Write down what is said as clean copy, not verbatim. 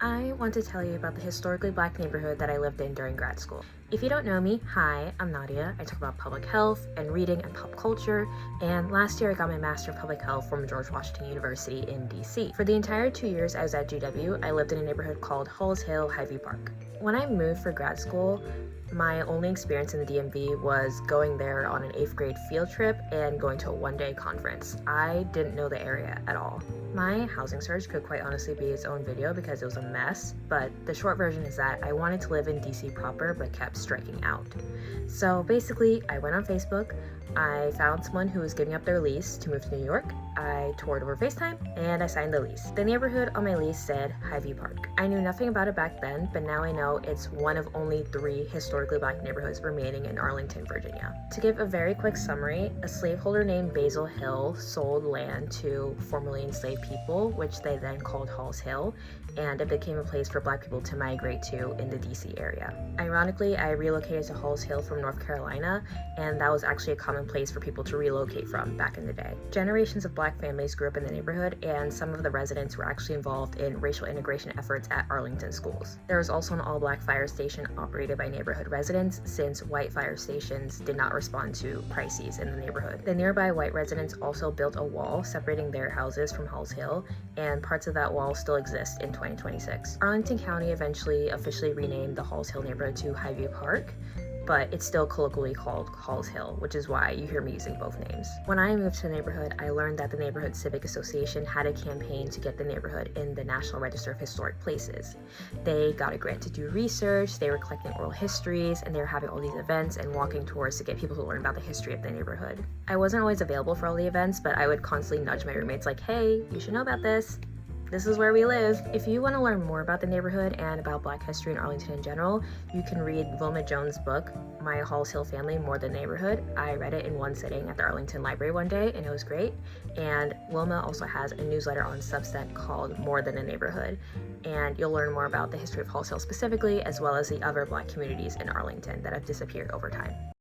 I want to tell you about the historically black neighborhood that I lived in during grad school. If you don't know me, hi, I'm Nadia. I talk about public health and reading and pop culture, and last year I got my Master of Public Health from George Washington University in DC. For the entire 2 years I was at GW, I lived in a neighborhood called Halls Hill, Highview Park. When I moved for grad school, my only experience in the DMV was going there on an 8th grade field trip and going to a one-day conference. I didn't know the area at all. My housing search could quite honestly be its own video because it was a mess, but the short version is that I wanted to live in DC proper but kept striking out. So basically, I went on Facebook, I found someone who was giving up their lease to move to New York, I toured over FaceTime, and I signed the lease. The neighborhood on my lease said Highview Park. I knew nothing about it back then, but now I know it's one of only 3 historically black neighborhoods remaining in Arlington, Virginia. To give a very quick summary, a slaveholder named Basil Hill sold land to formerly enslaved people, which they then called Halls Hill, and it became a place for black people to migrate to in the DC area. Ironically, I relocated to Halls Hill from North Carolina, and that was actually a common place for people to relocate from back in the day. Generations of black families grew up in the neighborhood, and some of the residents were actually involved in racial integration efforts at Arlington schools. There was also an all-black fire station operated by neighborhood residents, since white fire stations did not respond to crises in the neighborhood. The nearby white residents also built a wall separating their houses from Halls Hill, and parts of that wall still exist in 2026. Arlington County eventually officially renamed the Halls Hill neighborhood to Highview Park, but it's still colloquially called Halls Hill, which is why you hear me using both names. When I moved to the neighborhood, I learned that the Neighborhood Civic Association had a campaign to get the neighborhood in the National Register of Historic Places. They got a grant to do research, they were collecting oral histories, and they were having all these events and walking tours to get people to learn about the history of the neighborhood. I wasn't always available for all the events, but I would constantly nudge my roommates like, hey, you should know about this. This is where we live. If you want to learn more about the neighborhood and about black history in Arlington in general, you can read Wilma Jones' book, My Halls Hill Family, More Than Neighborhood. I read it in one sitting at the Arlington Library one day, and it was great. And Wilma also has a newsletter on Substack called More Than a Neighborhood, and you'll learn more about the history of Halls Hill specifically, as well as the other black communities in Arlington that have disappeared over time.